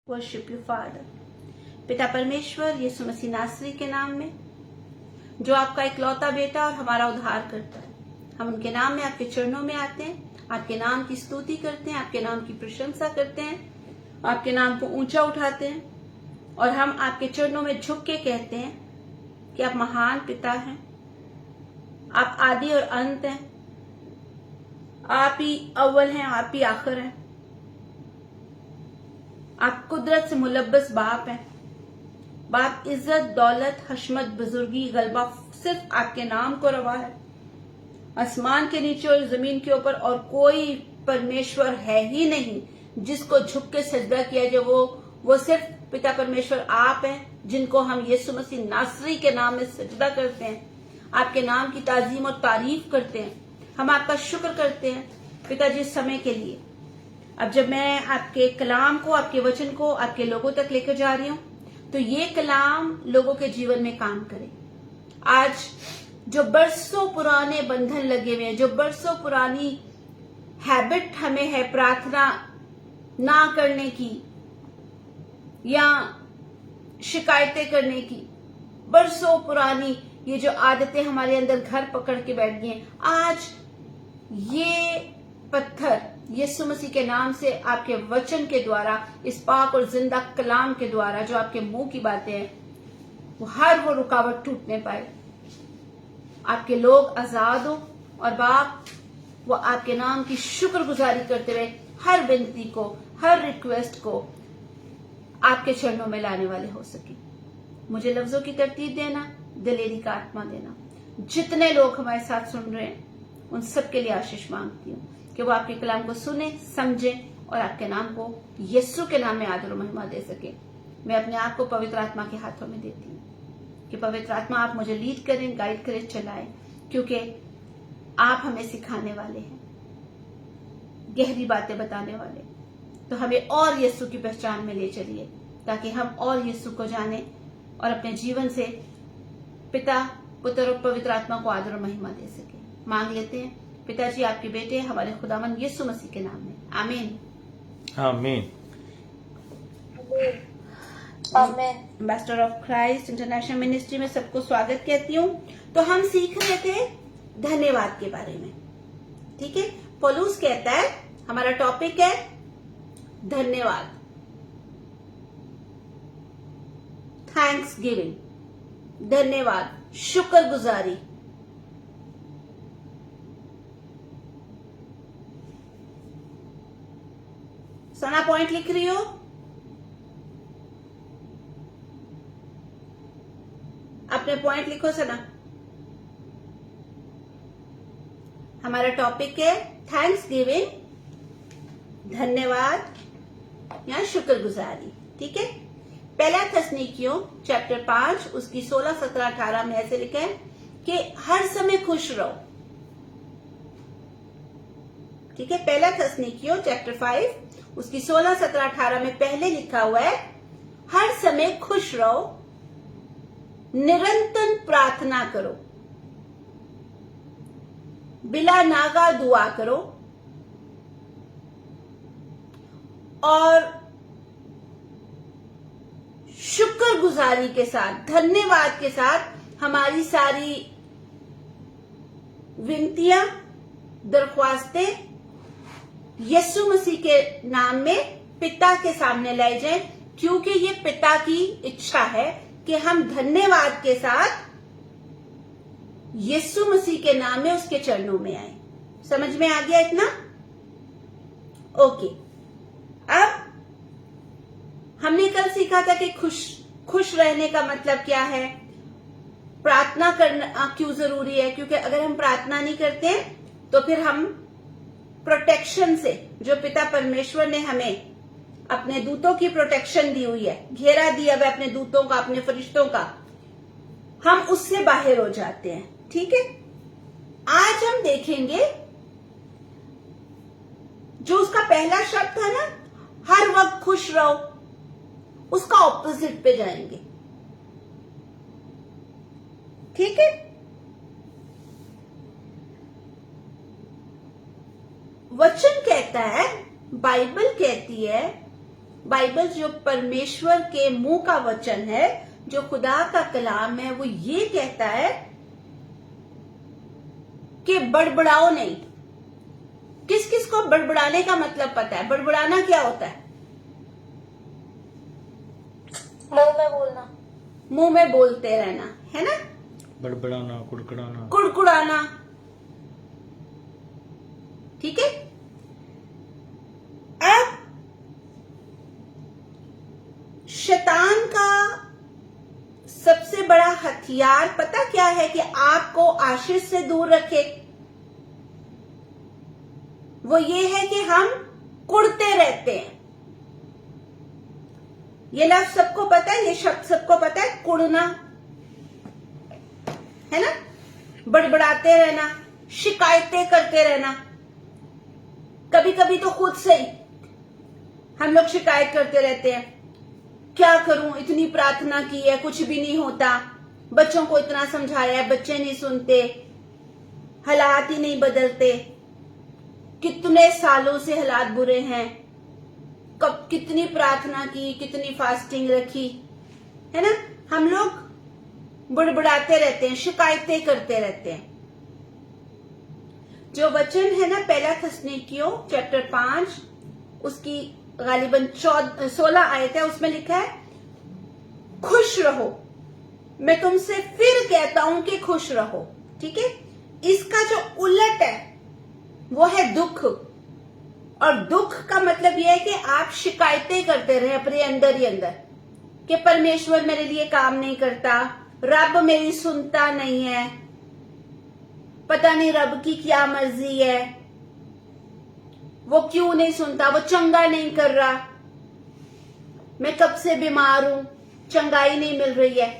Worship you father. पिता परमेश्वर यीशु मसीह नासरी के नाम में, जो आपका इकलौता बेटा और हमारा उद्धार करता है, हम उनके नाम में आपके चरणों में आते हैं, आपके नाम की स्तुति करते हैं, आपके नाम की प्रशंसा करते हैं, आपके नाम को ऊंचा उठाते हैं और हम आपके चरणों में झुक के कहते हैं कि आप महान पिता हैं, आप आदि और अंत हैं, आप ही अव्वल हैं, आप ही आखिर हैं, आप कुदरत से मुलब्बस बाप हैं। बाप, इज्जत, दौलत, हशमत, बुजुर्गी, गलबा सिर्फ आपके नाम को रवा है। आसमान के नीचे और जमीन के ऊपर और कोई परमेश्वर है ही नहीं जिसको झुक के सजदा किया जाए। वो सिर्फ पिता परमेश्वर आप हैं, जिनको हम यीशु मसीह नासरी के नाम में सजदा करते हैं, आपके नाम की ताजीम और तारीफ करते हैं। हम आपका शुक्र करते हैं पिताजी इस समय के लिए। अब जब मैं आपके कलाम को, आपके वचन को आपके लोगों तक लेकर जा रही हूं, तो ये कलाम लोगों के जीवन में काम करे। आज जो बरसों पुराने बंधन लगे हुए हैं, जो बरसों पुरानी हैबिट हमें है प्रार्थना ना करने की या शिकायतें करने की, बरसों पुरानी ये जो आदतें हमारे अंदर घर पकड़ के बैठ गई हैं, आज ये पत्थर यीशु मसीह के नाम से आपके वचन के द्वारा, इस पाक और जिंदा कलाम के द्वारा जो आपके मुंह की बातें हैं, वो रुकावट टूटने पाए, आपके लोग आजाद हो और बाप वो आपके नाम की शुक्रगुजारी करते हुए हर विनती को, हर रिक्वेस्ट को आपके चरणों में लाने वाले हो सके। मुझे लफ्जों की तरतीब देना, दिलेरी का आत्मा देना। जितने लोग हमारे साथ सुन रहे हैं उन सबके लिए आशीष मांगती हूँ कि वो आपके कलाम को सुने, समझे और आपके नाम को यीशु के नाम में आदर और महिमा दे सके। मैं अपने आप को पवित्र आत्मा के हाथों में देती हूँ कि पवित्र आत्मा आप मुझे लीड करें, गाइड करें, चलाएं, क्योंकि आप हमें सिखाने वाले हैं, गहरी बातें बताने वाले। तो हमें और यीशु की पहचान में ले चलिए ताकि हम और यीशु को जाने और अपने जीवन से पिता, पुत्र और पवित्र आत्मा को आदर और महिमा दे सके। मांग लेते हैं पिताजी आपके बेटे हमारे खुदावन यीशु मसीह के नाम में, आमीन आमीन आमीन। Ambassador of Christ international ministry में सबको स्वागत कहती हूँ। तो हम सीख रहे थे धन्यवाद के बारे में, ठीक है। पौलुस कहता है, हमारा टॉपिक है धन्यवाद, थैंक्स गिविंग, धन्यवाद, शुक्रगुजारी। सना पॉइंट लिख रही हो? अपने पॉइंट लिखो सना। हमारा टॉपिक है थैंक्स गिविंग, धन्यवाद या शुक्रगुजारी, ठीक है। पहला थिस्सलुनीकियों चैप्टर 5 उसकी 16, 17, 18 में ऐसे लिखा है कि हर समय खुश रहो, ठीक है। पहला थिस्सलुनीकियों चैप्टर 5 उसकी 16, 17, 18 में पहले लिखा हुआ है, हर समय खुश रहो, निरंतर प्रार्थना करो, बिला नागा दुआ करो और शुक्रगुजारी के साथ, धन्यवाद के साथ हमारी सारी विनतियां, दरख्वास्तें यीशु मसीह के नाम में पिता के सामने लाई जाए, क्योंकि ये पिता की इच्छा है कि हम धन्यवाद के साथ यीशु मसीह के नाम में उसके चरणों में आए। समझ में आ गया इतना? ओके। अब हमने कल सीखा था कि खुश रहने का मतलब क्या है, प्रार्थना करना क्यों जरूरी है, क्योंकि अगर हम प्रार्थना नहीं करते तो फिर हम प्रोटेक्शन से, जो पिता परमेश्वर ने हमें अपने दूतों की प्रोटेक्शन दी हुई है, घेरा दिया हुआ अपने दूतों का, अपने फरिश्तों का, हम उससे बाहर हो जाते हैं, ठीक है। आज हम देखेंगे जो उसका पहला शब्द था ना, हर वक्त खुश रहो, उसका ऑपोजिट पे जाएंगे, ठीक है। वचन कहता है, बाइबल कहती है, बाइबल जो परमेश्वर के मुंह का वचन है, जो खुदा का कलाम है, वो ये कहता है कि बड़बड़ाओ नहीं। किस किस को बड़बड़ाने का मतलब पता है? बड़बड़ाना क्या होता है? मुंह में बोलना, मुंह में बोलते रहना, है ना? बड़बड़ाना, कुड़कुड़ाना, कुड़कुड़ाना, ठीक है। अब शैतान का सबसे बड़ा हथियार पता क्या है? कि आपको आशीष से दूर रखे। वो ये है कि हम कुड़ते रहते हैं। ये लफ्ज सबको पता है, ये शब्द सबको पता है, कुड़ना, है ना? बड़बड़ाते रहना, शिकायतें करते रहना। कभी कभी तो खुद से ही हम लोग शिकायत करते रहते हैं, क्या करूं, इतनी प्रार्थना की है, कुछ भी नहीं होता, बच्चों को इतना समझाया है, बच्चे नहीं सुनते, हालात ही नहीं बदलते, कितने सालों से हालात बुरे हैं, कब कितनी प्रार्थना की, कितनी फास्टिंग रखी, है ना? हम लोग बड़बड़ाते रहते हैं, शिकायतें करते रहते हैं। जो वचन है ना, पहला थिस्सलुनीकियों चैप्टर 5 उसकी गालिबन 16 आयत है, उसमें लिखा है खुश रहो। मैं तुमसे फिर कहता हूं कि खुश रहो, ठीक है। इसका जो उलट है वो है दुख, और दुख का मतलब यह है कि आप शिकायतें करते रहे अपने अंदर ही अंदर कि परमेश्वर मेरे लिए काम नहीं करता, रब मेरी सुनता नहीं है, पता नहीं रब की क्या मर्जी है, वो क्यों नहीं सुनता, वो चंगा नहीं कर रहा, मैं कब से बीमार हूं, चंगाई नहीं मिल रही है।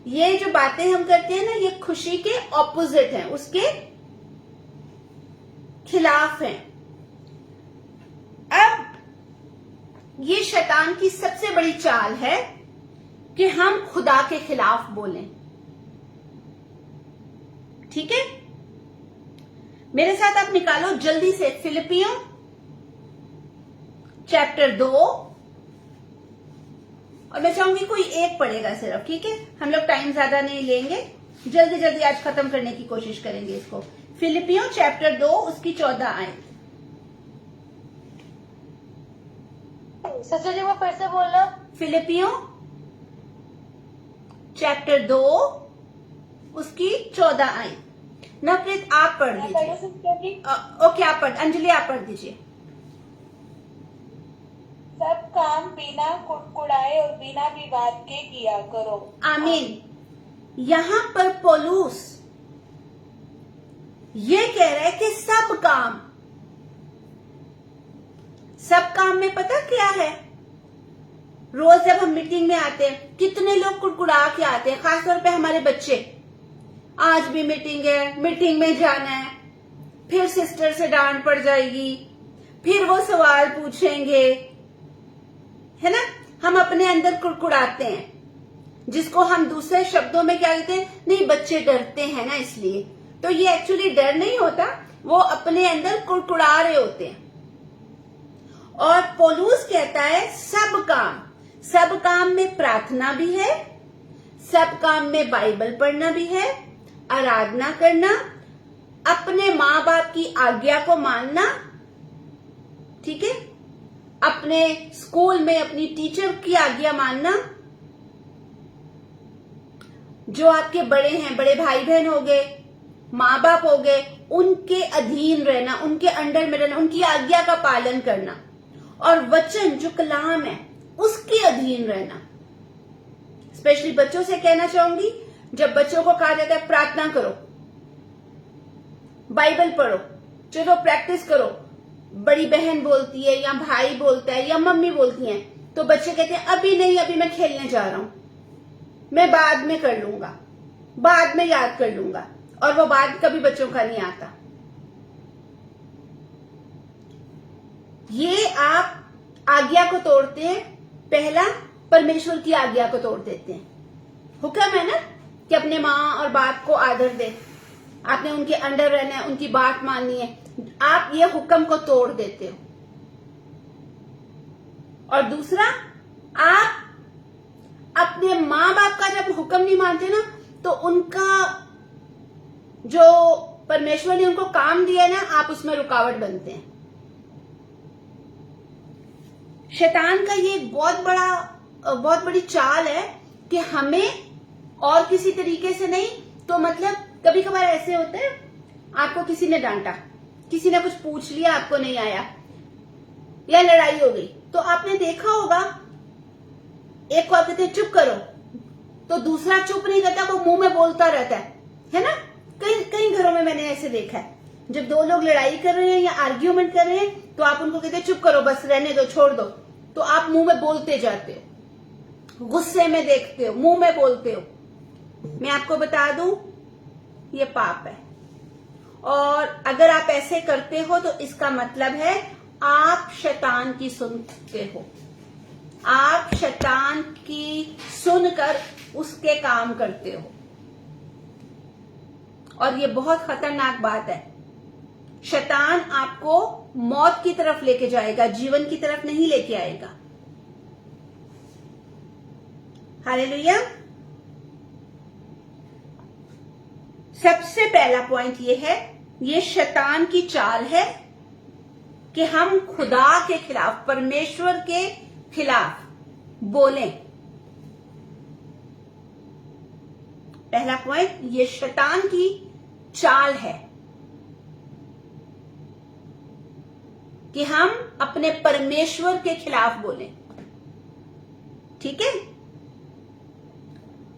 ये जो बातें हम करते हैं ना, ये खुशी के ऑपोजिट हैं, उसके खिलाफ हैं। अब ये शैतान की सबसे बड़ी चाल है कि हम खुदा के खिलाफ बोलें, ठीक है। मेरे साथ आप निकालो जल्दी से फिलिपियों चैप्टर 2, और मैं चाहूंगी कोई एक पढ़ेगा सिर्फ, ठीक है। हम लोग टाइम ज्यादा नहीं लेंगे, जल्दी जल्दी आज खत्म करने की कोशिश करेंगे इसको। फिलिपियों चैप्टर 2 उसकी 14 आयत। सिस्टर जी वो फिर से बोलना। फिलिपियों चैप्टर 2 उसकी 14 आयत। नवप्रीत आप पढ़ दीजिए। ओके आप पढ़, अंजलि आप पढ़ दीजिए। सब काम बिना कुड़कुड़ाए और बिना विवाद के किया करो। आमीन। यहां पर पौलुस ये कह रहा है कि सब काम में पता क्या है? रोज जब हम मीटिंग में आते हैं, कितने लोग कुड़कुड़ा के आते हैं, खासतौर पे हमारे बच्चे। आज भी मीटिंग है, मीटिंग में जाना है, फिर सिस्टर से डांट पड़ जाएगी, फिर वो सवाल पूछेंगे, है ना? हम अपने अंदर कुड़कुड़ाते हैं, जिसको हम दूसरे शब्दों में क्या कहते हैं, नहीं बच्चे डरते हैं ना इसलिए। तो ये एक्चुअली डर नहीं होता, वो अपने अंदर कुड़कुड़ा रहे होते हैं। और पौलुस कहता है सब काम में प्रार्थना भी है, सब काम में बाइबल पढ़ना भी है, आराधना करना, अपने माँ बाप की आज्ञा को मानना, ठीक है, अपने स्कूल में अपनी टीचर की आज्ञा मानना, जो आपके बड़े हैं, बड़े भाई बहन हो गए, माँ बाप हो गए, उनके अधीन रहना, उनके अंडर में रहना, उनकी आज्ञा का पालन करना, और वचन जो कलाम है उसके अधीन रहना। स्पेशली बच्चों से कहना चाहूंगी, जब बच्चों को कहा जाता है प्रार्थना करो, बाइबल पढ़ो, चलो प्रैक्टिस करो, बड़ी बहन बोलती है या भाई बोलता है या मम्मी बोलती है, तो बच्चे कहते हैं अभी नहीं, अभी मैं खेलने जा रहा हूं, मैं बाद में कर लूंगा, बाद में याद कर लूंगा, और वो बाद कभी बच्चों का नहीं आता। ये आप आज्ञा को तोड़ते हैं, पहला परमेश्वर की आज्ञा को तोड़ देते हैं। हुक्म है ना कि अपने माँ और बाप को आदर दे, आपने उनके अंडर रहना है, उनकी बात माननी है, आप ये हुक्म को तोड़ देते हो। और दूसरा, आप अपने माँ बाप का जब हुक्म नहीं मानते ना, तो उनका जो परमेश्वर ने उनको काम दिया ना, आप उसमें रुकावट बनते हैं। शैतान का ये बहुत बड़ी चाल है कि हमें और किसी तरीके से नहीं, तो मतलब कभी कभार ऐसे होते हैं, आपको किसी ने डांटा, किसी ने कुछ पूछ लिया, आपको नहीं आया, या लड़ाई हो गई, तो आपने देखा होगा, एक को आप कहते हैं चुप करो, तो दूसरा चुप नहीं करता, वो मुंह में बोलता रहता है ना। कई घरों में मैंने ऐसे देखा है, जब दो लोग लड़ाई कर रहे हैं या आर्ग्यूमेंट कर रहे हैं, तो आप उनको कहते हैं चुप करो, बस रहने दो, छोड़ दो, तो आप मुंह में बोलते जाते हो, गुस्से में देखते हो, मुंह में बोलते हो। मैं आपको बता दूं, ये पाप है, और अगर आप ऐसे करते हो तो इसका मतलब है आप शैतान की सुनते हो, आप शैतान की सुनकर उसके काम करते हो, और ये बहुत खतरनाक बात है। शैतान आपको मौत की तरफ लेके जाएगा, जीवन की तरफ नहीं लेके आएगा। हालेलुया। सबसे पहला पॉइंट ये है, ये शैतान की चाल है कि हम खुदा के खिलाफ, परमेश्वर के खिलाफ बोलें। पहला पॉइंट, ये शैतान की चाल है कि हम अपने परमेश्वर के खिलाफ बोलें। ठीक है,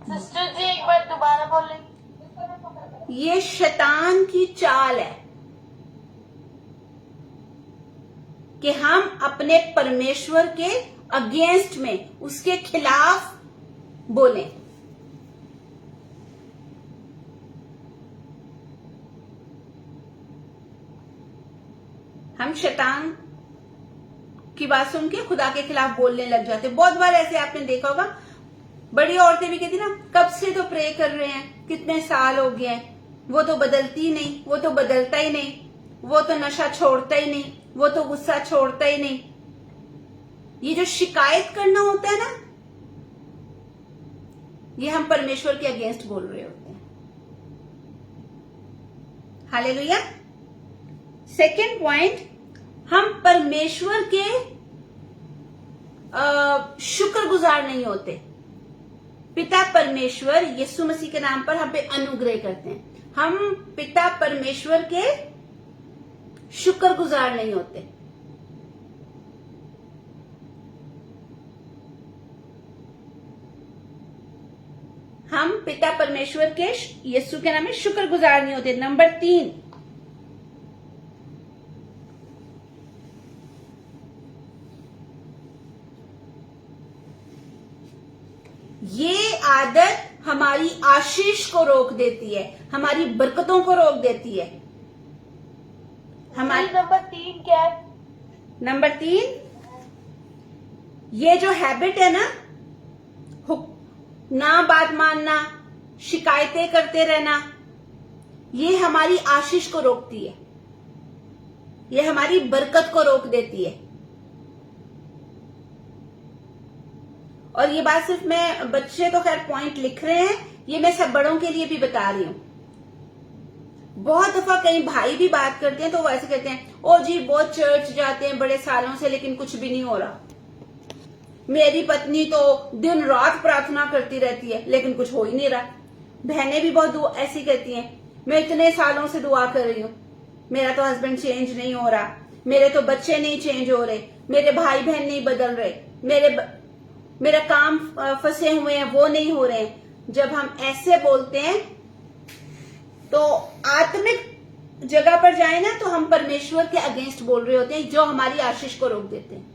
सिस्टर जी एक बार दोबारा बोलें। ये शैतान की चाल है कि हम अपने परमेश्वर के अगेंस्ट में, उसके खिलाफ बोलें। हम शैतान की बात सुन के खुदा के खिलाफ बोलने लग जाते। बहुत बार ऐसे आपने देखा होगा, बड़ी औरतें भी कहती ना, कब से तो प्रे कर रहे हैं, कितने साल हो गए हैं, वो तो बदलती ही नहीं, वो तो बदलता ही नहीं, वो तो नशा छोड़ता ही नहीं, वो तो गुस्सा छोड़ता ही नहीं। ये जो शिकायत करना होता है ना, ये हम परमेश्वर के अगेंस्ट बोल रहे होते हैं। हालेलुया। सेकेंड पॉइंट, हम परमेश्वर के शुक्रगुजार नहीं होते। पिता परमेश्वर यीशु मसीह के नाम पर हम पे अनुग्रह करते हैं, हम पिता परमेश्वर के शुक्रगुजार नहीं होते। हम पिता परमेश्वर के यीशु के नाम में शुक्रगुजार नहीं होते। नंबर 3, ये आदत हमारी आशीष को रोक देती है, हमारी बरकतों को रोक देती है। हमारी नंबर 3 क्या है? नंबर 3, ये जो हैबिट है ना, ना बात मानना, शिकायतें करते रहना, ये हमारी आशीष को रोकती है, ये हमारी बरकत को रोक देती है। और ये बात सिर्फ मैं, बच्चे तो खैर पॉइंट लिख रहे हैं, ये मैं सब बड़ों के लिए भी बता रही हूं। बहुत दफा कई भाई भी बात करते हैं तो वो ऐसे कहते हैं, ओ जी बहुत चर्च जाते हैं बड़े सालों से, लेकिन कुछ भी नहीं हो रहा। मेरी पत्नी तो दिन रात प्रार्थना करती रहती है, लेकिन कुछ हो ही नहीं रहा। बहनें भी बहुत ऐसी कहती हैं, मैं इतने सालों से दुआ कर रही हूं, मेरा तो हस्बैंड चेंज नहीं हो रहा, मेरे तो बच्चे नहीं चेंज हो रहे, मेरे भाई बहन नहीं बदल रहे, मेरा काम फंसे हुए हैं, वो नहीं हो रहे हैं। जब हम ऐसे बोलते हैं तो आत्मिक जगह पर जाए ना, तो हम परमेश्वर के अगेंस्ट बोल रहे होते हैं, जो हमारी आशीष को रोक देते हैं।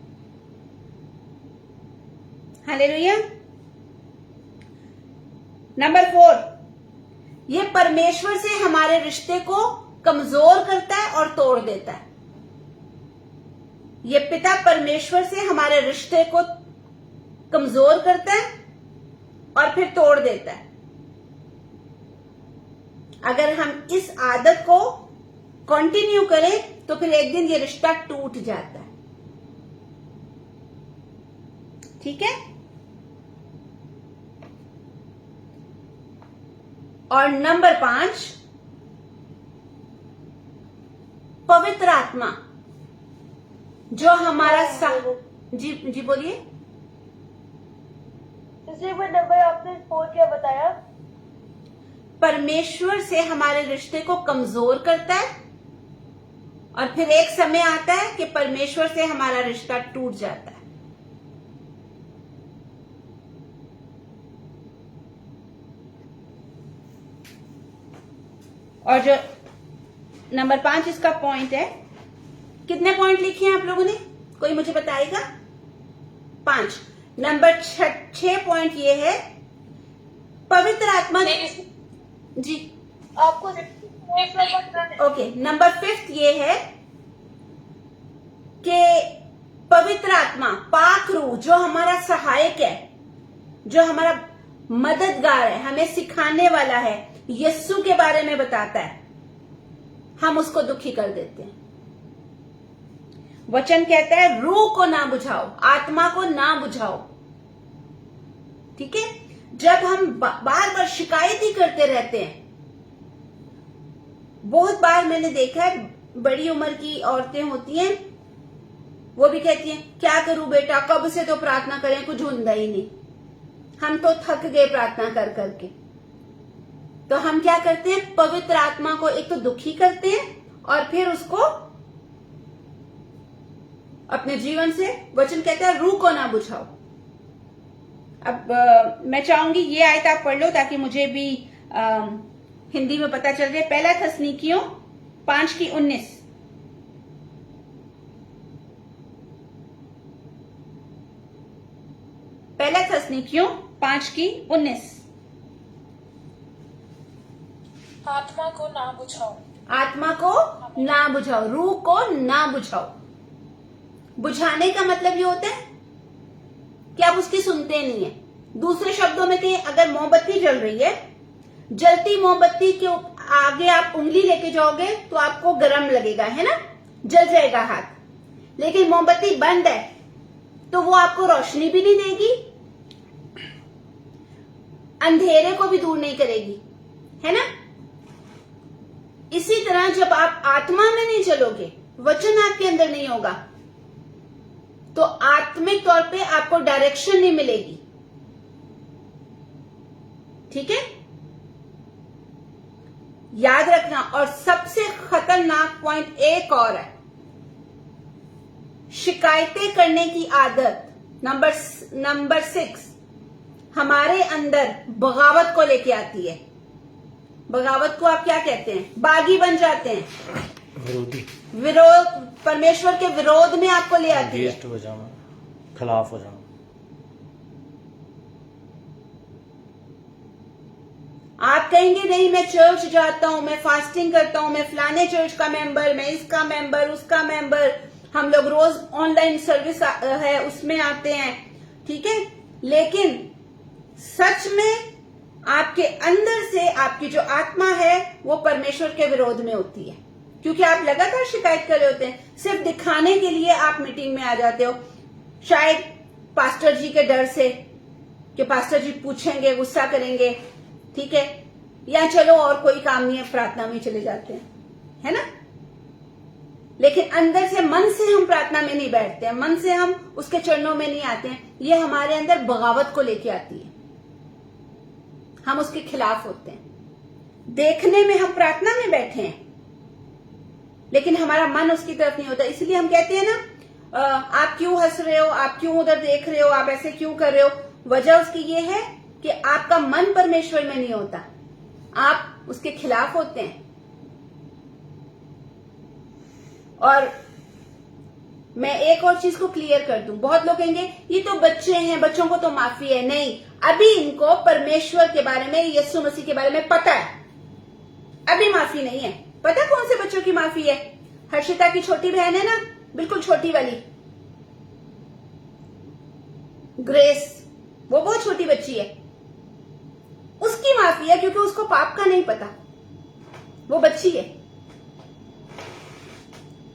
हालेलुया। नंबर 4, ये परमेश्वर से हमारे रिश्ते को कमजोर करता है और तोड़ देता है। ये पिता परमेश्वर से हमारे रिश्ते को कमजोर करता है और फिर तोड़ देता है। अगर हम इस आदत को कंटिन्यू करें तो फिर एक दिन ये रिश्ता टूट जाता है। ठीक है। और नंबर 5, पवित्र आत्मा जो हमारा जी बोलिए। इसी में नंबर आपने 4 क्या बताया? परमेश्वर से हमारे रिश्ते को कमजोर करता है और फिर एक समय आता है कि परमेश्वर से हमारा रिश्ता टूट जाता है। और जो नंबर 5 इसका पॉइंट है, कितने पॉइंट लिखे हैं आप लोगों ने, कोई मुझे बताएगा? 5। नंबर 6 पॉइंट ये है, पवित्र आत्मा जी आपको ओके। नंबर 5 ये है कि पवित्र आत्मा, पाक रूह जो हमारा सहायक है, जो हमारा मददगार है, हमें सिखाने वाला है, यीशु के बारे में बताता है, हम उसको दुखी कर देते हैं। वचन कहता है रूह को ना बुझाओ, आत्मा को ना बुझाओ। ठीक है। जब हम बार बार शिकायत ही करते रहते हैं, बहुत बार मैंने देखा है बड़ी उम्र की औरतें होती हैं, वो भी कहती हैं क्या करूं बेटा, कब से तो प्रार्थना करें, कुछ ਹੁੰਦਾ ही नहीं, हम तो थक गए प्रार्थना कर करके। तो हम क्या करते हैं, पवित्र आत्मा को एक तो दुखी करते हैं और फिर उसको अपने जीवन से, वचन कहता है रूह को ना बुझाओ। अब मैं चाहूंगी ये आयत आप पढ़ लो ताकि मुझे भी हिंदी में पता चल जाए। पहला थस्सलुनीकियों 5:19। पहला थस्सलुनीकियों 5:19। आत्मा को ना बुझाओ। आत्मा को ना बुझाओ, रूह को ना बुझाओ। बुझाने का मतलब ये होता है कि आप उसकी सुनते नहीं है। दूसरे शब्दों में कि अगर मोमबत्ती जल रही है, जलती मोमबत्ती के आगे आप उंगली लेके जाओगे तो आपको गर्म लगेगा, है ना, जल जाएगा हाथ। लेकिन मोमबत्ती बंद है तो वो आपको रोशनी भी नहीं देगी, अंधेरे को भी दूर नहीं करेगी, है ना। इसी तरह जब आप आत्मा में नहीं चलोगे, वचन आपके अंदर नहीं होगा, तो आत्मिक तौर पे आपको डायरेक्शन नहीं मिलेगी। ठीक है, याद रखना। और सबसे खतरनाक पॉइंट एक और है, शिकायतें करने की आदत। नंबर 6 हमारे अंदर बगावत को लेके आती है। बगावत को आप क्या कहते हैं, बागी बन जाते हैं, विरोधी, विरोध, परमेश्वर के विरोध में आपको ले आती है, अगेंस्ट हो जाना, खिलाफ हो जाना। आप कहेंगे नहीं मैं चर्च जाता हूं, मैं फास्टिंग करता हूं, मैं फलाने चर्च का मेंबर, मैं इसका मेंबर, उसका मेंबर, हम लोग रोज ऑनलाइन सर्विस है उसमें आते हैं, ठीक है। लेकिन सच में आपके अंदर से आपकी जो आत्मा है वो परमेश्वर के विरोध में होती है, क्योंकि आप लगातार शिकायत कर रहे होते हैं। सिर्फ दिखाने के लिए आप मीटिंग में आ जाते हो, शायद पास्टर जी के डर से कि पास्टर जी पूछेंगे, गुस्सा करेंगे, ठीक है, या चलो और कोई काम नहीं है, प्रार्थना में चले जाते हैं, है ना। लेकिन अंदर से, मन से हम प्रार्थना में नहीं बैठते हैं, मन से हम उसके चरणों में नहीं आते हैं। ये हमारे अंदर बगावत को लेके आती है, हम उसके खिलाफ होते हैं। देखने में हम प्रार्थना में बैठे हैं लेकिन हमारा मन उसकी तरफ नहीं होता। इसलिए हम कहते हैं ना, आप क्यों हंस रहे हो, आप क्यों उधर देख रहे हो, आप ऐसे क्यों कर रहे हो। वजह उसकी ये है कि आपका मन परमेश्वर में नहीं होता, आप उसके खिलाफ होते हैं। और मैं एक और चीज को क्लियर कर दूं, बहुत लोग कहेंगे ये तो बच्चे हैं, बच्चों को तो माफी है। नहीं, अभी इनको परमेश्वर के बारे में, यीशु मसीह के बारे में पता है, अभी माफी नहीं है। पता कौन से बच्चों की माफी है? हर्षिता की छोटी बहन है ना, बिल्कुल छोटी वाली ग्रेस, वो बहुत छोटी बच्ची है, उसकी माफी है, क्योंकि उसको पाप का नहीं पता, वो बच्ची है।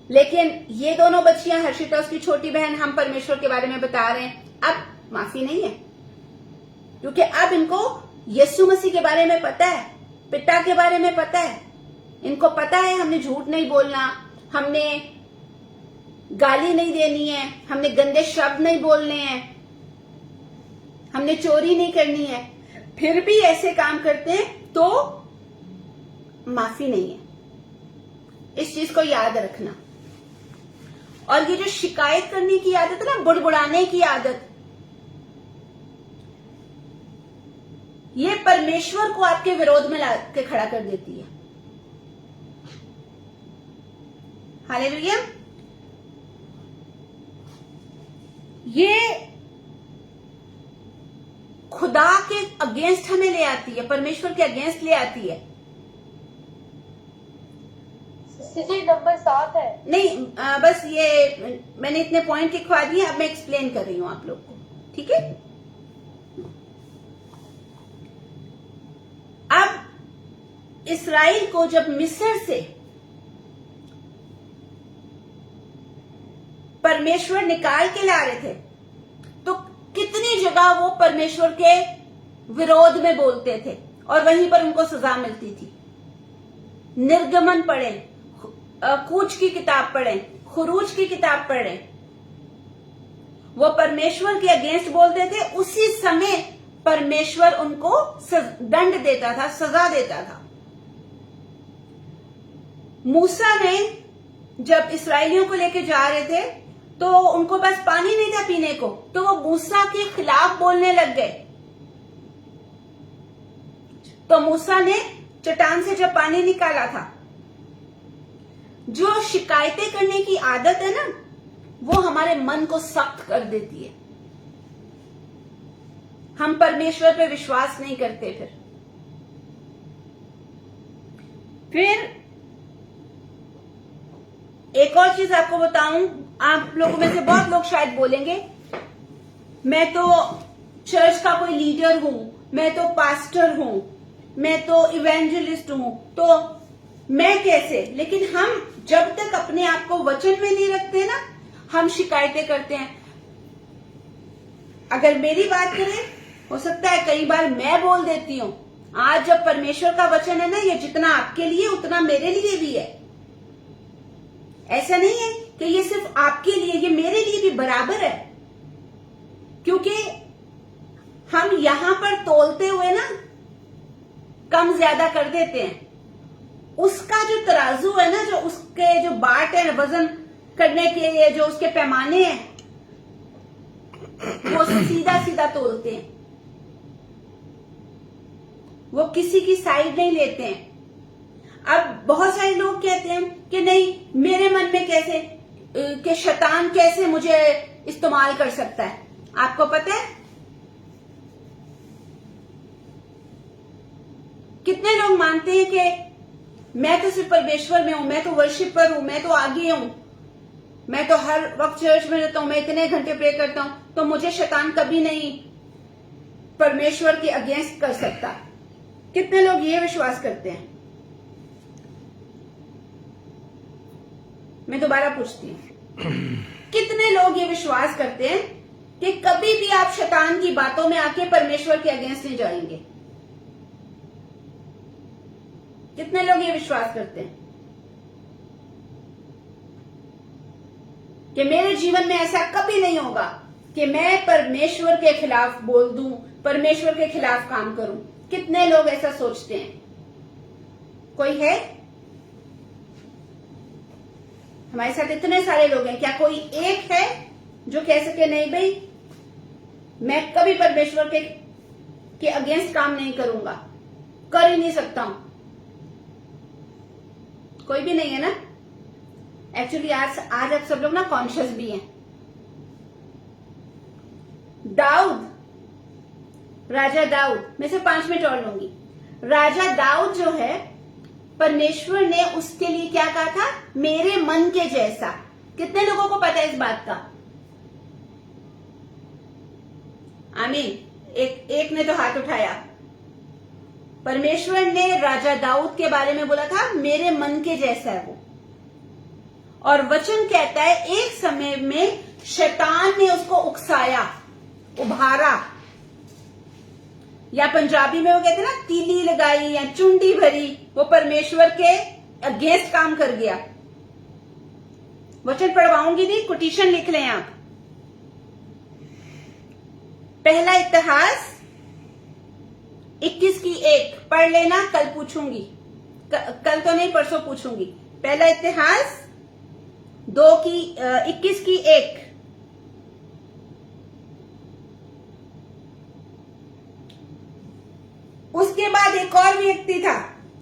लेकिन ये दोनों बच्चियां, हर्षिता उसकी छोटी बहन, हम परमेश्वर के बारे में बता रहे हैं, अब माफी नहीं है, क्योंकि अब इनको यीशु मसीह के बारे में पता है, पिता के बारे में पता है, इनको पता है हमने झूठ नहीं बोलना, हमने गाली नहीं देनी है, हमने गंदे शब्द नहीं बोलने हैं, हमने चोरी नहीं करनी है, फिर भी ऐसे काम करते हैं तो माफी नहीं है। इस चीज को याद रखना। और ये जो शिकायत करने की आदत है ना, बुड़बुड़ाने की आदत, ये परमेश्वर को आपके विरोध में ला के खड़ा कर देती है। हालेलुया। ये खुदा के अगेंस्ट हमें ले आती है, परमेश्वर के अगेंस्ट ले आती है। जी नंबर 7 है। नहीं बस ये मैंने इतने पॉइंट लिखवा दिए, अब मैं एक्सप्लेन कर रही हूं आप लोग को, ठीक है। अब इस्राएल को जब मिस्र से परमेश्वर निकाल के ला रहे थे, तो कितनी जगह वो परमेश्वर के विरोध में बोलते थे और वहीं पर उनको सजा मिलती थी। निर्गमन पढ़ें, कूच की किताब पढ़ें, खुरूज की किताब पढ़ें, वो परमेश्वर के अगेंस्ट बोलते थे, उसी समय परमेश्वर उनको दंड देता था, सजा देता था। मूसा ने जब इस्राएलियों को लेके जा रहे थे तो उनको बस पानी नहीं था पीने को, तो वो मूसा के खिलाफ बोलने लग गए। तो मूसा ने चट्टान से जब पानी निकाला था, जो शिकायतें करने की आदत है ना, वो हमारे मन को सख्त कर देती है। हम परमेश्वर पे विश्वास नहीं करते। फिर एक और चीज आपको बताऊं, आप लोगों में से बहुत लोग शायद बोलेंगे मैं तो चर्च का कोई लीडर हूं, मैं तो पास्टर हूं, मैं तो इवेंजलिस्ट हूं, तो मैं कैसे। लेकिन हम जब तक अपने आप को वचन में नहीं रखते ना, हम शिकायतें करते हैं। अगर मेरी बात करें, हो सकता है कई बार मैं बोल देती हूं, आज जब परमेश्वर का वचन है ना, ये जितना आपके लिए उतना मेरे लिए भी है। ऐसा नहीं है कि ये सिर्फ आपके लिए, ये मेरे लिए भी बराबर है। क्योंकि हम यहां पर तोलते हुए ना कम ज्यादा कर देते हैं। उसका जो तराजू है ना, जो उसके जो बाट है वजन करने के लिए, जो उसके पैमाने हैं, वो सीधा सीधा तोलते हैं, वो किसी की साइड नहीं लेते हैं। अब बहुत सारे लोग कहते हैं कि नहीं, मेरे मन में कैसे, कि शैतान कैसे मुझे इस्तेमाल कर सकता है। आपको पता है कितने लोग मानते हैं कि मैं तो सिर्फ परमेश्वर में हूं, मैं तो वर्शिपर हूं, मैं तो आगे हूं, मैं तो हर वक्त चर्च में रहता हूं, मैं इतने घंटे प्रे करता हूं, तो मुझे शैतान कभी नहीं परमेश्वर के अगेंस्ट कर सकता। कितने लोग ये विश्वास करते हैं? मैं दोबारा पूछती हूं, कितने लोग ये विश्वास करते हैं कि कभी भी आप शैतान की बातों में आके परमेश्वर के अगेंस्ट नहीं जाएंगे? कितने लोग ये विश्वास करते हैं कि मेरे जीवन में ऐसा कभी नहीं होगा कि मैं परमेश्वर के खिलाफ बोल दूं, परमेश्वर के खिलाफ काम करूं? कितने लोग ऐसा सोचते हैं? कोई है? हमारे साथ इतने सारे लोग हैं, क्या कोई एक है जो कह सके नहीं भाई मैं कभी परमेश्वर के अगेंस्ट काम नहीं करूंगा, कर ही नहीं सकता हूं? कोई भी नहीं है ना। एक्चुअली आज आप सब लोग ना कॉन्शियस भी हैं। दाऊद, राजा दाऊद, मैं सिर्फ 5 मिनट और लूंगी। राजा दाऊद जो है, परमेश्वर ने उसके लिए क्या कहा था? मेरे मन के जैसा। कितने लोगों को पता है इस बात का? आमीन। एक ने तो हाथ उठाया। परमेश्वर ने राजा दाऊद के बारे में बोला था मेरे मन के जैसा है वो। और वचन कहता है एक समय में शैतान ने उसको उकसाया, उभारा, या पंजाबी में वो कहते हैं ना तीली लगाई या चुंडी भरी, वो परमेश्वर के अगेंस्ट काम कर गया। वचन पढ़वाऊंगी नहीं, कोटेशन लिख लें आप। पहला इतिहास 21:1 पढ़ लेना, कल पूछूंगी, कल तो नहीं परसों पूछूंगी। पहला इतिहास 21:1। उसके बाद एक और व्यक्ति था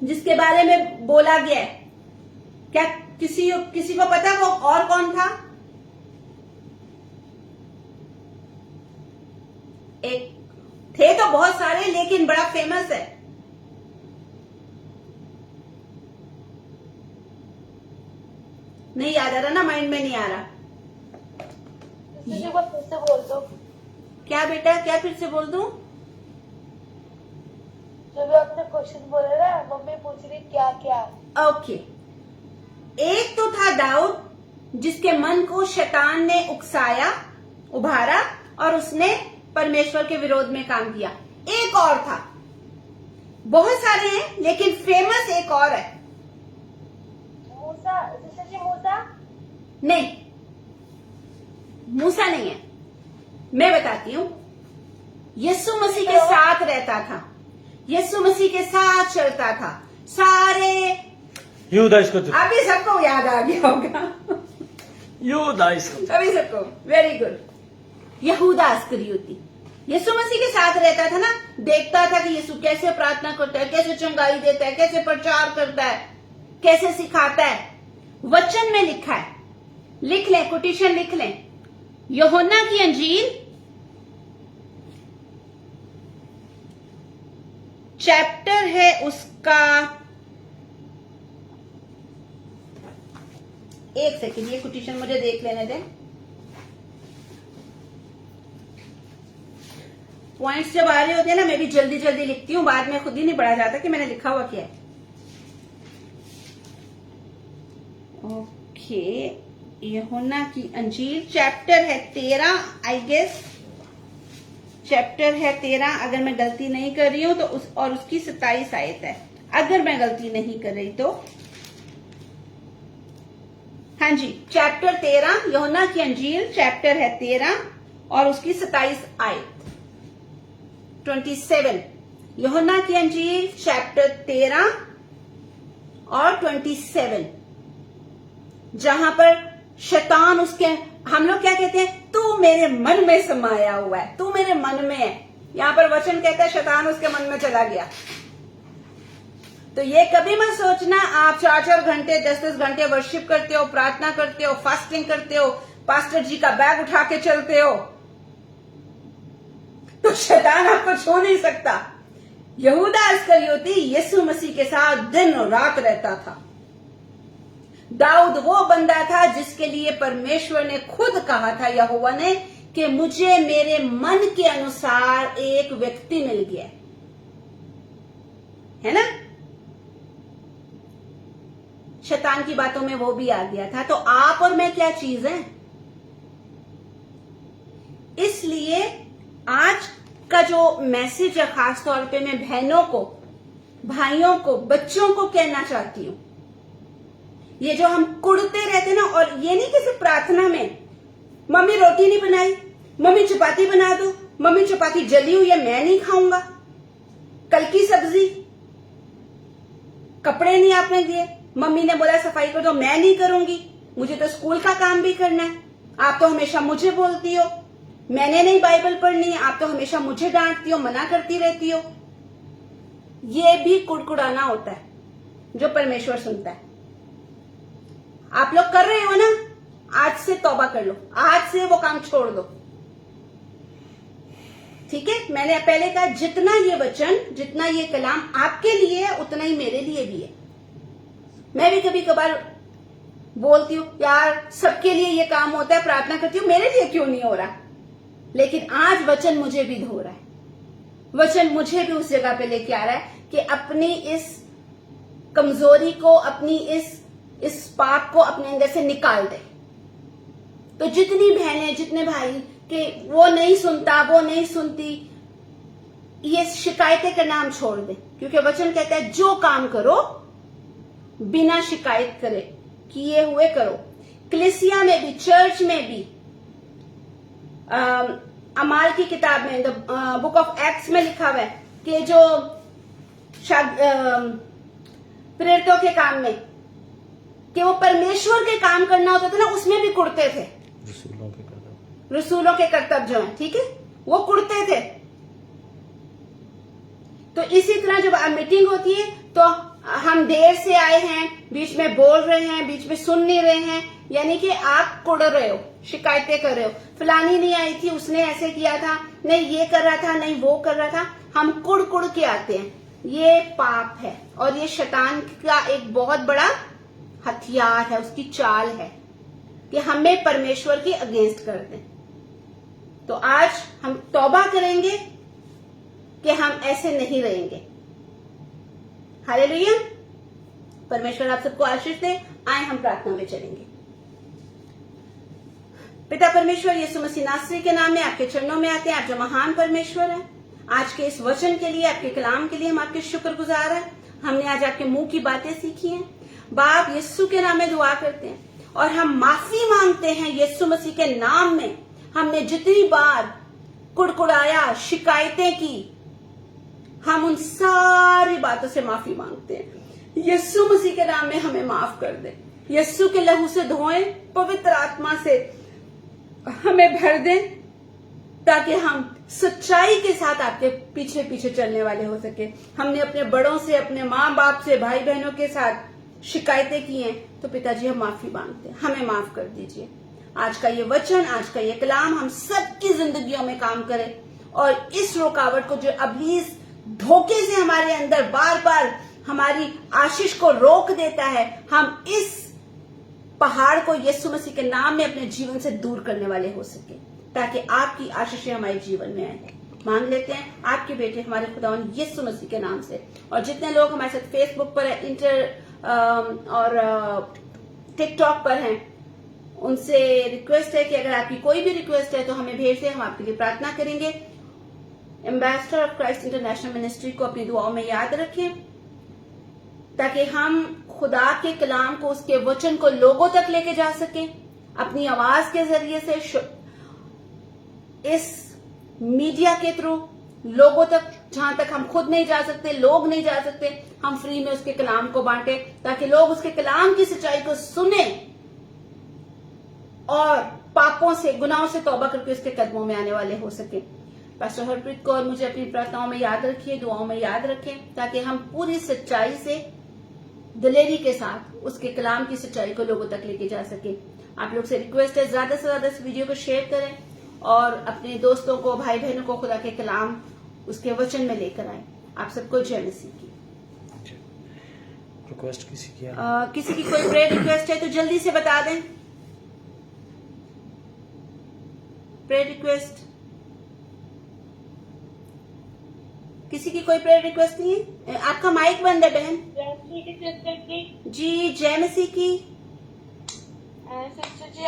जिसके बारे में बोला गया है। क्या किसी को पता वो और कौन था? एक थे तो बहुत सारे, लेकिन बड़ा फेमस है। नहीं याद आ रहा ना, माइंड में नहीं आ रहा। किसी को फिर से बोल दो। क्या बेटा, क्या फिर से बोल दूं? जो भी आपने क्वेश्चन बोले ना, मम्मी पूछ रही क्या क्या। ओके, एक तो था दाऊद जिसके मन को शैतान ने उकसाया, उभारा और उसने परमेश्वर के विरोध में काम किया। एक और था, बहुत सारे हैं लेकिन फेमस एक और है। मूसा, सिस्टर जी मूसा? नहीं, मूसा नहीं है। मैं बताती हूं। यीशु मसीह के साथ रहता था, यीशु मसीह के साथ चलता था, सारे यहूदा इस्करियोती। अभी सबको याद आ गया होगा। यहूदा इस्करियोती। अभी सबको, वेरी गुड। यहूदा इस्करियोती यीशु मसीह के साथ रहता था ना, देखता था कि यीशु कैसे प्रार्थना करता है, कैसे चंगाई देता है, कैसे प्रचार करता है, कैसे सिखाता है। वचन में लिखा है, लिख लें, कोटेशन लिख लें। यूहन्ना की अंजील चैप्टर है उसका, एक सेकंड, ये कोटेशन मुझे देख लेने दें। पॉइंट्स जब आ रहे होते हैं ना, मैं भी जल्दी जल्दी लिखती हूँ, बाद में खुद ही नहीं पढ़ा जाता कि मैंने लिखा हुआ क्या है। ओके, यूहन्ना की अंजील चैप्टर है 13, आई गेस चैप्टर है 13, अगर मैं गलती नहीं कर रही हूं तो और उसकी 27 आयत है, अगर मैं गलती नहीं कर रही तो। हाँ जी, चैप्टर 13, यूहन्ना की अंजील चैप्टर है 13 और उसकी 27 आयत 27। यूहन्ना की अंजील चैप्टर 13 और 27, जहां पर शैतान उसके, हम लोग क्या कहते हैं, तू मेरे मन में समाया हुआ है, तू मेरे मन में है। यहां पर वचन कहता है शैतान उसके मन में चला गया। तो ये कभी मत सोचना आप 4-4 घंटे 10-10 घंटे वर्शिप करते हो, प्रार्थना करते हो, फास्टिंग करते हो, पास्टर जी का बैग उठा के चलते हो तो शैतान आपको छू नहीं सकता। यहूदा इस्करियोती यीशु मसीह के साथ दिन और रात रहता था। दाऊद वो बंदा था जिसके लिए परमेश्वर ने खुद कहा था, यहोवा ने, कि मुझे मेरे मन के अनुसार एक व्यक्ति मिल गया है ना। शैतान की बातों में वो भी आ गया था। तो आप और मैं क्या चीज है? इसलिए आज का जो मैसेज है, खास तौर पे मैं बहनों को, भाइयों को, बच्चों को कहना चाहती हूं, ये जो हम कुड़ते रहते ना, और ये नहीं कि सिर्फ प्रार्थना में, मम्मी रोटी नहीं बनाई, मम्मी चपाती बना दो, मम्मी चपाती जली हुई है मैं नहीं खाऊंगा, कल की सब्जी, कपड़े नहीं आपने दिए, मम्मी ने बोला सफाई कर दो, मैं नहीं करूंगी, मुझे तो स्कूल का काम भी करना है, आप तो हमेशा मुझे बोलती हो, मैंने नहीं बाइबल पढ़नी है, आप तो हमेशा मुझे डांटती हो, मना करती रहती हो। ये भी कुड़कुड़ाना होता है जो परमेश्वर सुनता है। आप लोग कर रहे हो ना, आज से तौबा कर लो, आज से वो काम छोड़ दो, ठीक है। मैंने पहले कहा, जितना ये वचन, जितना ये कलाम आपके लिए है, उतना ही मेरे लिए भी है। मैं भी कभी कभार बोलती हूँ, यार सबके लिए ये काम होता है, प्रार्थना करती हूँ, मेरे लिए क्यों नहीं हो रहा। लेकिन आज वचन मुझे भी धो रहा है, वचन मुझे भी उस जगह पे लेके आ रहा है कि अपनी इस कमजोरी को, अपनी इस पाप को अपने अंदर से निकाल दे। तो जितनी बहनें, जितने भाई कि वो नहीं सुनता, वो नहीं सुनती, ये शिकायतें करना हम छोड़ दें, क्योंकि वचन कहता है जो काम करो बिना शिकायत करे किए हुए करो। कलीसिया में भी, चर्च में भी, अमाल की किताब में, बुक ऑफ एक्ट्स में लिखा हुआ है कि जो प्रेरितों के काम में कि वो परमेश्वर के काम करना होता था ना, उसमें भी कुड़ते थे। रसूलों के कर्तव्य जो है, ठीक है, वो कुड़ते थे। तो इसी तरह जब मीटिंग होती है तो हम देर से आए हैं, बीच में बोल रहे हैं, बीच में सुन नहीं रहे हैं, यानी कि आप कुड़ रहे हो, शिकायतें कर रहे हो, फलानी नहीं आई थी, उसने ऐसे किया था, नहीं ये कर रहा था, नहीं वो कर रहा था, हम कुड़ कुड़ के आते हैं। ये पाप है और ये शैतान का एक बहुत बड़ा हथियार है, उसकी चाल है कि हमें परमेश्वर के अगेंस्ट कर दें। तो आज हम तौबा करेंगे कि हम ऐसे नहीं रहेंगे। हालेलुया। परमेश्वर आप सबको आशीष दे। आए हम प्रार्थना में चलेंगे। पिता परमेश्वर, यीशु मसीह नासरी के नाम में आपके चरणों में आते हैं। आप जो महान परमेश्वर हैं, आज के इस वचन के लिए, आपके कलाम के लिए हम आपके शुक्रगुजार हैं। हमने आज आपके मुंह की बातें सीखी हैं। बाप यीशु के नाम में दुआ करते हैं और हम माफी मांगते हैं यीशु मसीह के नाम में। हमने जितनी बार कुड़कुड़ाया, शिकायतें की, हम उन सारी बातों से माफी मांगते हैं। यीशु मसीह के नाम में हमें माफ कर दे। यीशु के लहू से धोएं, पवित्र आत्मा से हमें भर दें, ताकि हम सच्चाई के साथ आपके पीछे पीछे चलने वाले हो सके। हमने अपने बड़ों से, अपने माँ बाप से, भाई बहनों के साथ शिकायतें की हैं, तो पिताजी हम माफी मांगते हैं, हमें माफ कर दीजिए। आज का ये वचन, आज का ये कलाम हम सबकी जिंदगियों में काम करे और इस रुकावट को जो अभी इस धोखे से हमारे अंदर बार बार हमारी आशीष को रोक देता है, हम इस पहाड़ को यीशु मसीह के नाम में अपने जीवन से दूर करने वाले हो सके, ताकि आपकी आशीषें हमारे जीवन में आए। मांग लेते हैं आपके बेटे हमारे खुदावन यीशु मसीह के नाम से। और जितने लोग हमारे साथ फेसबुक पर और टिकटॉक पर हैं, उनसे रिक्वेस्ट है कि अगर आपकी कोई भी रिक्वेस्ट है तो हमें भेज दें, हम आपके लिए प्रार्थना करेंगे। Ambassador of Christ international ministry को अपनी दुआओं में याद रखें, ताकि हम खुदा के कलाम को, उसके वचन को लोगों तक लेके जा सकें, अपनी आवाज के जरिए से, इस मीडिया के थ्रू लोगों तक, जहां तक हम खुद नहीं जा सकते, लोग नहीं जा सकते, हम फ्री में उसके कलाम को बांटे, ताकि लोग उसके कलाम की सच्चाई को सुने और पापों से, गुनाहों से तौबा करके उसके कदमों में आने वाले हो सके। पास्टर हरप्रीत को और मुझे अपनी प्रार्थनाओं में याद रखिए, दुआओं में याद रखें, ताकि हम पूरी सच्चाई से, दिलेरी के साथ उसके कलाम की सच्चाई को लोगों तक लेके जा सके। आप लोग से रिक्वेस्ट है, ज्यादा से ज्यादा इस वीडियो को शेयर करें और अपने दोस्तों को, भाई बहनों को खुदा के कलाम, उसके वचन में लेकर आए। आप सबको जय मसीह की। रिक्वेस्ट किसी की है? किसी की कोई प्रेयर रिक्वेस्ट है तो जल्दी से बता दें। प्रेयर रिक्वेस्ट, किसी की कोई प्रेयर रिक्वेस्ट नहीं है? आपका माइक बंद है बहन। जी जय मसीह की। सिस्टर जी,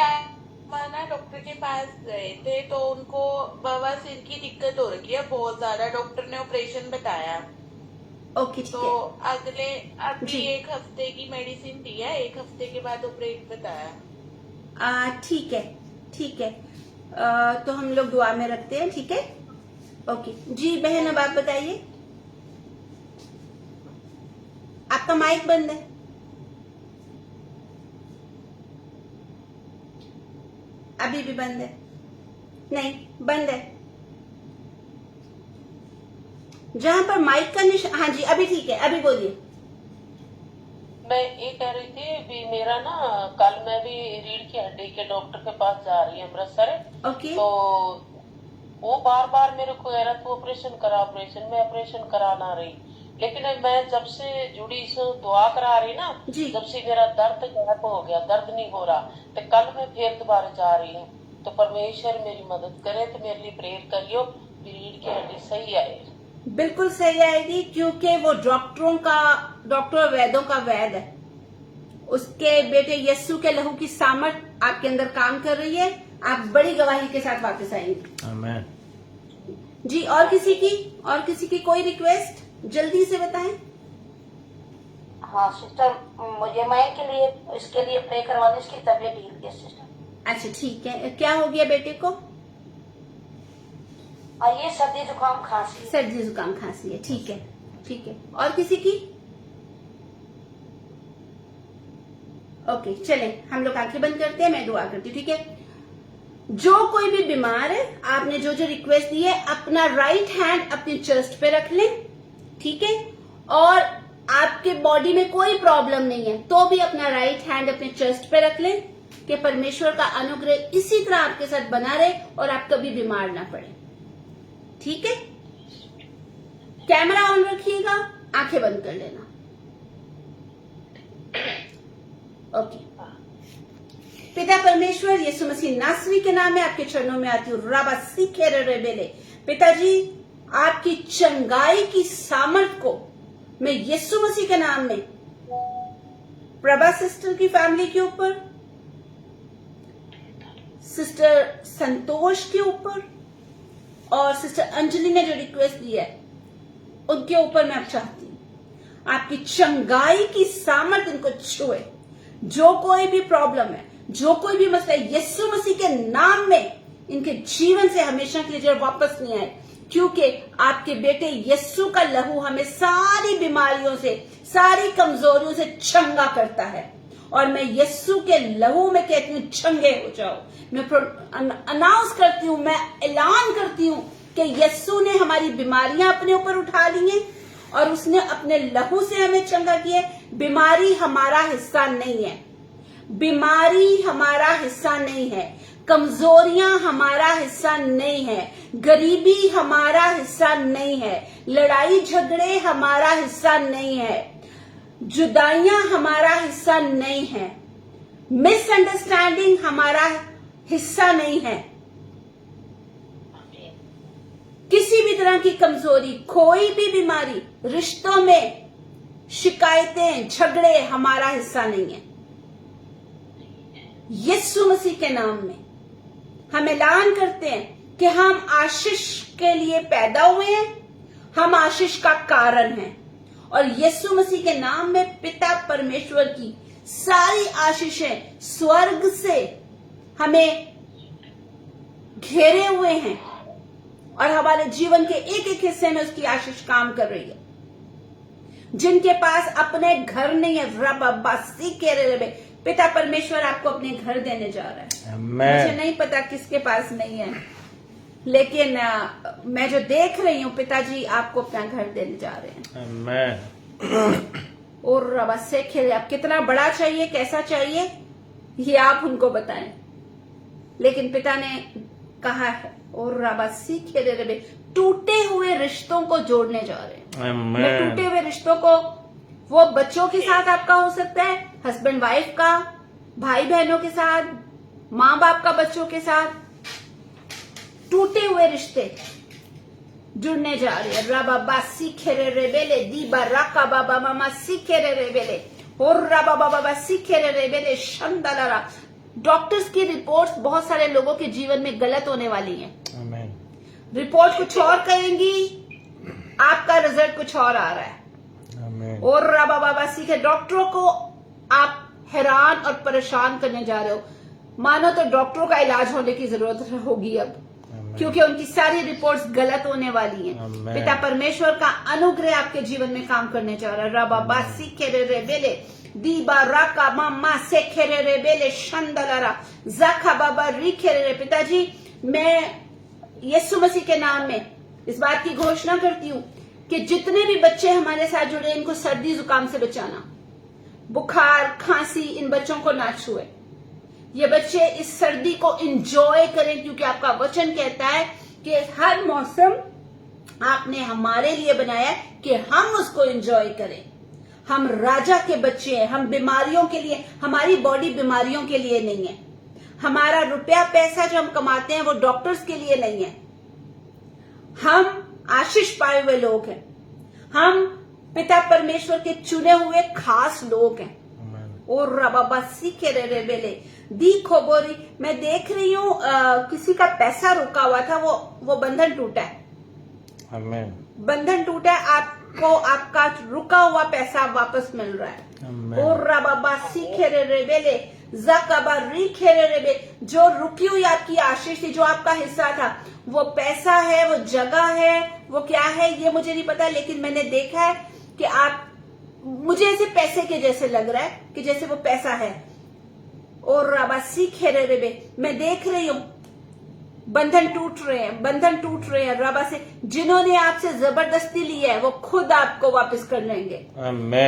माना डॉक्टर के पास गए थे तो उनको बवासीर की दिक्कत हो रही है बहुत ज्यादा। डॉक्टर ने ऑपरेशन बताया। ओके, ठीक तो है। अगले अभी जी। 1 हफ्ते की मेडिसिन दी है, 1 हफ्ते के बाद ऑपरेट बताया। ठीक है, ठीक है। तो हम लोग दुआ में रखते हैं, ठीक है। ओके जी बहन, अब आप बताइए। आपका माइक बंद है। अभी भी बंद है? नहीं, बंद है। जहां पर माइक का निशान, हाँ जी अभी ठीक है, अभी बोलिए। मैं ये कह रही थी भी मेरा ना, कल मैं भी रीढ़ की हड्डी के डॉक्टर के पास जा रही है अमृतसर। ओके। तो वो बार बार मेरे को कह रहा था ऑपरेशन करा, ऑपरेशन, मैं ऑपरेशन करा ना रही। लेकिन मैं जब से जुड़ी इस दुआ करा रही ना, जब से मेरा दर्द गायब हो गया, दर्द नहीं हो रहा। तो कल मैं फिर दोबारा जा रही हूँ। तो परमेश्वर मेरी मदद करे, तो मेरे लिए प्रेयर करियो, रीढ़ की हड्डी सही आए। बिल्कुल सही आएगी, क्योंकि वो डॉक्टर वैद्यों का वैद है। उसके बेटे यीशु के लहू की सामर्थ आपके अंदर काम कर रही है। आप बड़ी गवाही के साथ वापस आएंगे। आमेन। जी, और किसी की कोई रिक्वेस्ट जल्दी से बताएं। हाँ सिस्टर, मुझे मैं के लिए इसके लिए प्रे करवाने, इसकी तबीयत ढील गई सिस्टर। अच्छा ठीक है, क्या हो गया बेटे को? और ये सर्दी जुकाम खांसी। सर्दी जुकाम खांसी है, ठीक है ठीक है। और किसी की? ओके, चले हम लोग आंखें बंद करते हैं, मैं दुआ करती हूँ, ठीक है। जो कोई भी बीमार है, आपने जो जो रिक्वेस्ट दी है, अपना राइट हैंड अपनी चेस्ट पे रख लें, ठीक है। और आपके बॉडी में कोई प्रॉब्लम नहीं है तो भी अपना राइट हैंड अपने चेस्ट पे रख लें कि परमेश्वर का अनुग्रह इसी तरह आपके साथ बना रहे और आप कभी बीमार ना पड़े, ठीक है। कैमरा ऑन रखिएगा, आंखें बंद कर लेना। ओके। पिता परमेश्वर, यीशु मसीह नासरी के नाम में आपके चरणों में आती हूँ। राबा सीखे रे बेले, पिताजी आपकी चंगाई की सामर्थ को मैं यीशु मसीह के नाम में प्रभा सिस्टर की फैमिली के ऊपर, सिस्टर संतोष के ऊपर और सिस्टर अंजलि ने जो रिक्वेस्ट दी है उनके ऊपर मैं अब चाहती हूं आपकी चंगाई की सामर्थ इनको छुए। जो कोई भी प्रॉब्लम है, जो कोई भी मसला है, यीशु मसीह के नाम में इनके जीवन से हमेशा के लिए वापस नहीं आए, क्योंकि आपके बेटे यीशु का लहू हमें सारी बीमारियों से, सारी कमजोरियों से चंगा करता है। और मैं यीशु के लहू में कहती हूँ चंगे हो जाओ। मैं अनाउंस करती हूँ, मैं ऐलान करती हूँ कि यीशु ने हमारी बीमारियां अपने ऊपर उठा ली हैं और उसने अपने लहू से हमें चंगा किया। बीमारी हमारा हिस्सा नहीं है, बीमारी हमारा हिस्सा नहीं है, कमजोरियां हमारा हिस्सा नहीं है, गरीबी हमारा हिस्सा नहीं है, लड़ाई झगड़े हमारा हिस्सा नहीं है, जुदाइयां हमारा हिस्सा नहीं है, मिसअंडरस्टैंडिंग हमारा हिस्सा नहीं है। किसी भी तरह की कमजोरी, कोई भी बीमारी, रिश्तों में शिकायतें, झगड़े हमारा हिस्सा नहीं है। यीशु मसीह के नाम में हम ऐलान करते हैं कि हम आशीष के लिए पैदा हुए हैं, हम आशीष का कारण हैं। और यीशु मसीह के नाम में पिता परमेश्वर की सारी आशीषें स्वर्ग से हमें घेरे हुए हैं और हमारे जीवन के एक एक हिस्से में उसकी आशीष काम कर रही है। जिनके पास अपने घर नहीं है, रबासी के रे, पिता परमेश्वर आपको अपने घर देने जा रहा है। मुझे नहीं पता किसके पास नहीं है, लेकिन मैं जो देख रही हूँ, पिताजी आपको अपना घर देने जा रहे हैं। और रबा से खेले, आप कितना बड़ा चाहिए, कैसा चाहिए, ये आप उनको बताएं, लेकिन पिता ने कहा है और रबा सीखे रे, टूटे हुए रिश्तों को जोड़ने जा रहे हैं। टूटे हुए रिश्तों को, वो बच्चों के साथ आपका हो सकता है, हस्बैंड वाइफ का, भाई बहनों के साथ, माँ बाप का बच्चों के साथ, टूटे हुए रिश्ते जुड़ने जा रहे हैं। रबा सीखे रे बेले, दीबा राका बाबा मामा सीखे रे बेले, और रबा बाबा सीखे रे बेले शंदलारा। डॉक्टर्स की रिपोर्ट्स बहुत सारे लोगों के जीवन में गलत होने वाली हैं। रिपोर्ट कुछ और कहेंगी, आपका रिजल्ट कुछ और आ रहा है। और रबा बाबा सीखे, डॉक्टरों को आप हैरान और परेशान करने जा रहे हो, मानो तो डॉक्टरों का इलाज होने की जरूरत होगी अब, क्योंकि उनकी सारी रिपोर्ट्स गलत होने वाली हैं। पिता परमेश्वर का अनुग्रह आपके जीवन में काम करने जा रहा है। रबा बासी खेरे रे बेले, दीबा राका मामा से खेरे रे बेले शंदलारा जाखा बाबा री खेरे रे। पिताजी, मैं यीशु मसीह के नाम में इस बात की घोषणा करती हूँ कि जितने भी बच्चे हमारे साथ जुड़े, इनको सर्दी जुकाम से बचाना, बुखार खांसी इन बच्चों को ना छुए। ये बच्चे इस सर्दी को एंजॉय करें, क्योंकि आपका वचन कहता है कि हर मौसम आपने हमारे लिए बनाया है कि हम उसको एंजॉय करें। हम राजा के बच्चे हैं, हम बीमारियों के लिए, हमारी बॉडी बीमारियों के लिए नहीं है, हमारा रुपया पैसा जो हम कमाते हैं वो डॉक्टर्स के लिए नहीं है। हम आशीष पाए हुए लोग हैं, हम पिता परमेश्वर के चुने हुए खास लोग हैं। और रबाबा सीखे रे बेले, दी खोबोरी, मैं देख रही हूँ किसी का पैसा रुका हुआ था, वो बंधन टूटा है। आमीन। बंधन टूटा है, आपको आपका रुका हुआ पैसा वापस मिल रहा है। और रबाबा सीखेरे रेबेले ज़कबा रीखेरे रेबे, जो रुकी हुई आपकी आशीष थी, जो आपका हिस्सा था, वो पैसा है, वो जगह है, वो क्या है ये मुझे नहीं पता, लेकिन मैंने देखा है कि आप, मुझे ऐसे पैसे के जैसे लग रहा है कि जैसे वो पैसा है। और रबा सीखेरे रेबे, मैं देख रही हूं बंधन टूट रहे हैं, बंधन टूट रहे हैं रबा से। जिन्होंने आपसे जबरदस्ती लिया है वो खुद आपको वापस कर लेंगे,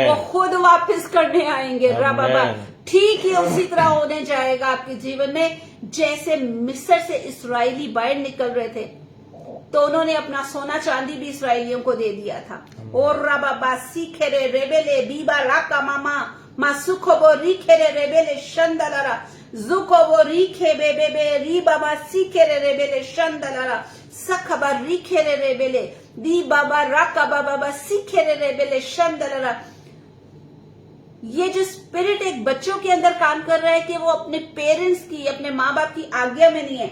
वो खुद वापस करने आएंगे रबा। ठीक ही उसी तरह होने जाएगा आपके जीवन में, जैसे मिस्र से इस्राएली बाहर निकल रहे थे तो उन्होंने अपना सोना चांदी भी इस्राएलियों को दे दिया था। और रबा सीखेरे रेबेले बीबा राका मामा मासुखोबो रीखेरे रेबेले शंदलारा जुकोबो रीखे बेबे री बाबा सीखेरे रेबेले शंदलारा सखबा रीखेरे रेबेले दी बाबा राका बाबा सीखेरे रेबेले शंदलारा। ये जो स्पिरिट एक बच्चों के अंदर काम कर रहा है कि वो अपने पेरेंट्स की, अपने माँ बाप की आज्ञा में नहीं है,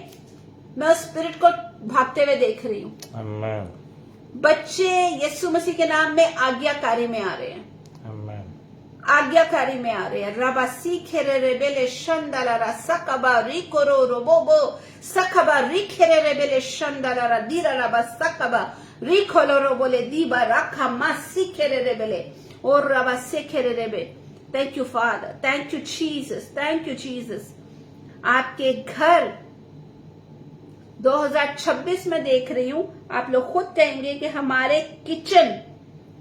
मैं उस स्पिरिट को भागते हुए देख रही हूँ। बच्चे यीशु मसीह के नाम में आज्ञाकारी में आ रहे हैं, आज्ञाकारी में आ रहे हैं। रबा सीखेरे रेबेले शंदलारा सकबा रिकोरो रोबोबो सकबा रिखेरे रेबेले शंदलारा दीरा रबा सकबा रिखोलो रोबोले दीबा रखा मा सीखेरे रेबेले और रबा सीखेरे रेबे। Thank you father, thank you Jesus, thank you Jesus. आपके घर 2026 में देख रही हूं, आप लोग खुद कहेंगे कि हमारे किचन,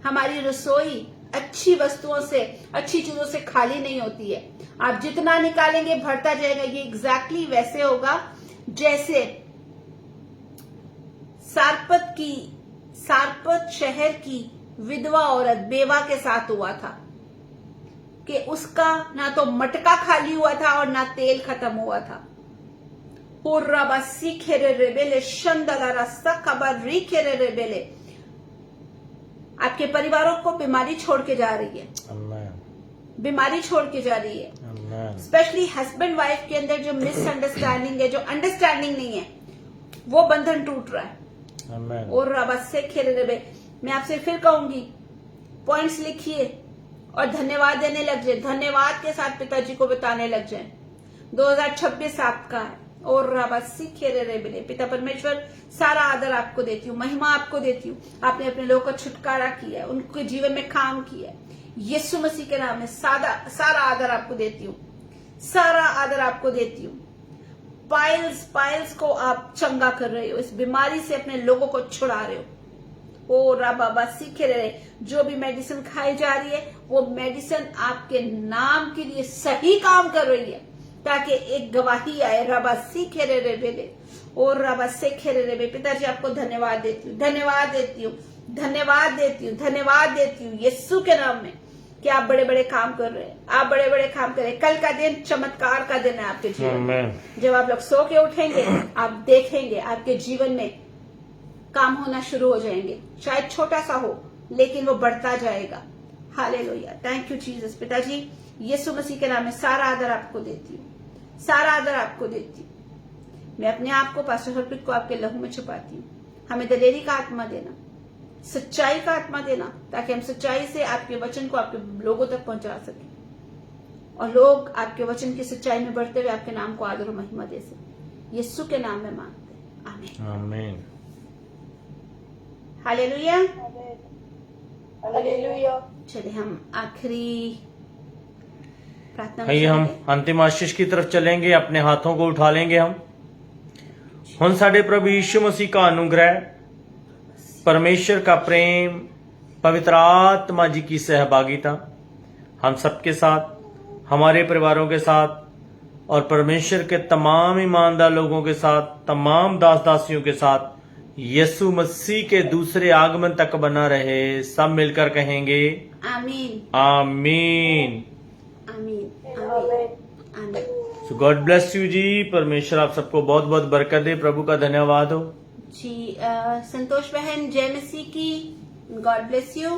हमारी रसोई अच्छी वस्तुओं से, अच्छी चीजों से खाली नहीं होती है। आप जितना निकालेंगे बढ़ता जाएगा। ये एग्जैक्टली वैसे होगा जैसे सारपत शहर की विधवा औरत बेवा के साथ हुआ था कि उसका ना तो मटका खाली हुआ था और ना तेल खत्म हुआ था। हुर्राबा सीखेरे रेबेले शंदलारा सकबा रीखेरे रेबेले। आपके परिवारों को बीमारी छोड़ के जा रही है, बीमारी छोड़ के जा रही है। स्पेशली हस्बैंड वाइफ के अंदर जो मिसअंडरस्टैंडिंग है, जो अंडरस्टैंडिंग नहीं है, वो बंधन टूट रहा है। और रबा से खेले रबे, मैं आपसे फिर कहूंगी, पॉइंट्स लिखिए और धन्यवाद देने लग जाए, धन्यवाद के साथ पिताजी को बताने लग जाए। 2026 आपका है। और रबा सीखे रे पिता परमेश्वर, सारा आदर आपको देती हूँ, महिमा आपको देती हूँ। आपने अपने लोगों का छुटकारा किया है, उनके जीवन में काम किया है। यीशु मसीह के नाम में सारा आदर आपको देती हूँ, सारा आदर आपको देती हूँ। पाइल्स को आप चंगा कर रहे हो, इस बीमारी से अपने लोगों को छुड़ा रहे हो। ओ रबा सीखे रहे, जो भी मेडिसिन खाई जा रही है वो मेडिसिन आपके नाम के लिए सही काम कर रही है, ताकि एक गवाही आए। रबा सीखे रे बेले और रबा सीखे रे। पिताजी आपको धन्यवाद देती हूँ, धन्यवाद देती हूँ, धन्यवाद देती हूँ, धन्यवाद देती हूँ यीशु के नाम में कि आप बड़े बड़े काम कर रहे हैं, आप बड़े बड़े काम कर रहे हैं। कल का दिन चमत्कार का दिन है आपके जीवन में। जब आप लोग सो के उठेंगे, आप देखेंगे आपके जीवन में काम होना शुरू हो जाएंगे। शायद छोटा सा हो लेकिन वो बढ़ता जाएगा। Hallelujah, thank you Jesus. पिताजी यीशु मसीह के नाम में सारा आदर आपको देती हूँ, सारा आदर आपको देती हूँ। मैं अपने आप को पास्टर हरप्रीत को आपके लहू में छुपाती हूँ। हमें दलेरी का आत्मा देना, सच्चाई का आत्मा देना, ताकि हम सच्चाई से आपके वचन को आपके लोगों तक पहुंचा सकें और लोग आपके वचन की सच्चाई में बढ़ते हुए आपके नाम को आदर और महिमा दे सकें। यीशु के नाम में मांगते हैं, आमीन, आमीन। Hallelujah, hallelujah. चलिए हम आखिरी प्रार्थना आइए हम अंतिम आशीष की तरफ चलेंगे। अपने हाथों को उठा लेंगे हम। हुण साडे प्रभु यीशु मसीह का अनुग्रह, परमेश्वर का प्रेम, पवित्र आत्मा जी की सहभागिता हम सबके साथ, हमारे परिवारों के साथ और परमेश्वर के तमाम ईमानदार लोगों के साथ, तमाम दास दासियों के साथ यीशु मसीह के दूसरे आगमन तक बना रहे। सब मिलकर कहेंगे आमीन, आमीन, आमीन, आमीन, आमीन। सो गॉड ब्लेस यू जी। परमेश्वर आप सबको बहुत बहुत बरकत दे। प्रभु का धन्यवाद हो जी। संतोष बहन, जय मसीह की, गॉड ब्लेस यू।